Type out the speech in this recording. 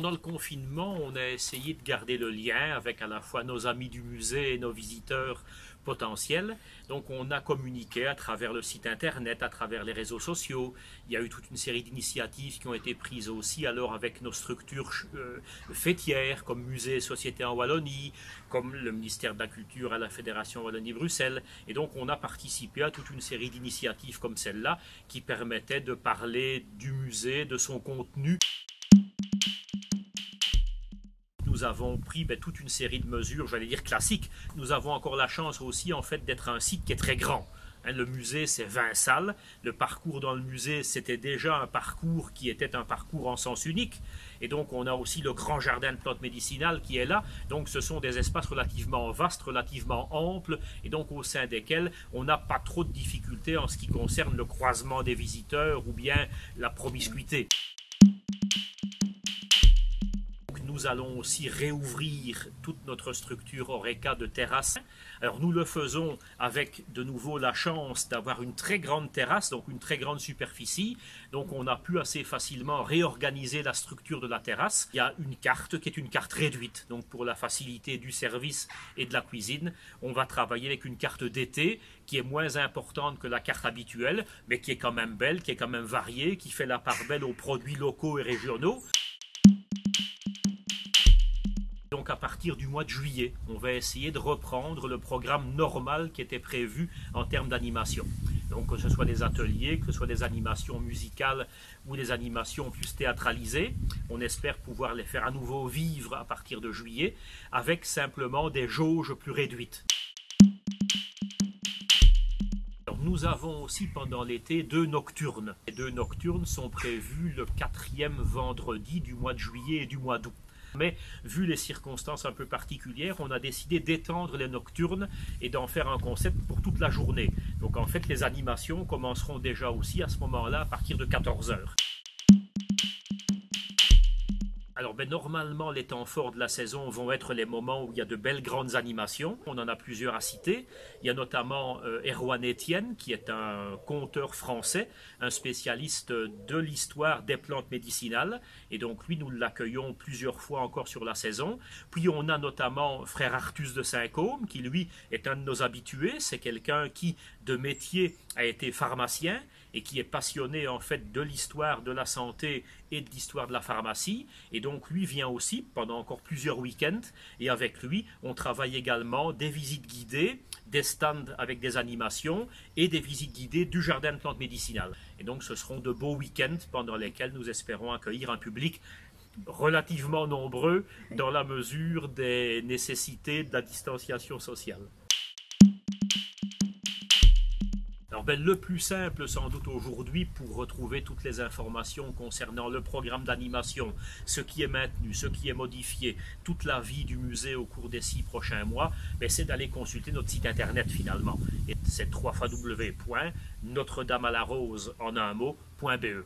pendant le confinement, on a essayé de garder le lien avec à la fois nos amis du musée et nos visiteurs potentiels. Donc on a communiqué à travers le site internet, à travers les réseaux sociaux. Il y a eu toute une série d'initiatives qui ont été prises aussi alors avec nos structures fêtières comme musées et sociétés en Wallonie, comme le ministère de la Culture à la Fédération Wallonie-Bruxelles. Et donc on a participé à toute une série d'initiatives comme celle-là qui permettaient de parler du musée, de son contenu. Nous avons pris toute une série de mesures, j'allais dire classiques. Nous avons encore la chance aussi en fait d'être un site qui est très grand. Le musée, c'est 20 salles. Le parcours dans le musée, c'était déjà un parcours qui était un parcours en sens unique. Et donc, on a aussi le grand jardin de plantes médicinales qui est là. Donc, ce sont des espaces relativement vastes, relativement amples, et donc au sein desquels on n'a pas trop de difficultés en ce qui concerne le croisement des visiteurs ou bien la promiscuité. Nous allons aussi réouvrir toute notre structure Horeca de terrasse. Alors nous le faisons avec de nouveau la chance d'avoir une très grande terrasse, donc une très grande superficie. Donc on a pu assez facilement réorganiser la structure de la terrasse. Il y a une carte qui est une carte réduite. Donc pour la facilité du service et de la cuisine, on va travailler avec une carte d'été qui est moins importante que la carte habituelle, mais qui est quand même belle, qui est quand même variée, qui fait la part belle aux produits locaux et régionaux. Donc à partir du mois de juillet, on va essayer de reprendre le programme normal qui était prévu en termes d'animation. Donc que ce soit des ateliers, que ce soit des animations musicales ou des animations plus théâtralisées, on espère pouvoir les faire à nouveau vivre à partir de juillet avec simplement des jauges plus réduites. Nous avons aussi pendant l'été 2 nocturnes. Les 2 nocturnes sont prévus le 4e vendredi du mois de juillet et du mois d'août. Mais vu les circonstances un peu particulières, on a décidé d'étendre les nocturnes et d'en faire un concept pour toute la journée. Donc en fait, les animations commenceront déjà aussi à ce moment-là à partir de 14 h. Alors normalement, les temps forts de la saison vont être les moments où il y a de belles grandes animations. On en a plusieurs à citer. Il y a notamment Erwan Etienne, qui est un conteur français, un spécialiste de l'histoire des plantes médicinales. Et donc lui, nous l'accueillons plusieurs fois encore sur la saison. Puis on a notamment frère Artus de Saint-Côme, qui lui est un de nos habitués. C'est quelqu'un qui, de métier, a été pharmacien et qui est passionné en fait de l'histoire de la santé et de l'histoire de la pharmacie. Et donc lui vient aussi pendant encore plusieurs week-ends. Et avec lui, on travaille également des visites guidées, des stands avec des animations et des visites guidées du jardin de plantes médicinales. Et donc ce seront de beaux week-ends pendant lesquels nous espérons accueillir un public relativement nombreux dans la mesure des nécessités de la distanciation sociale. Alors le plus simple sans doute aujourd'hui pour retrouver toutes les informations concernant le programme d'animation, ce qui est maintenu, ce qui est modifié, toute la vie du musée au cours des 6 prochains mois, c'est d'aller consulter notre site internet finalement. Et c'est www.notre-dame-à-la-rose en un mot.be.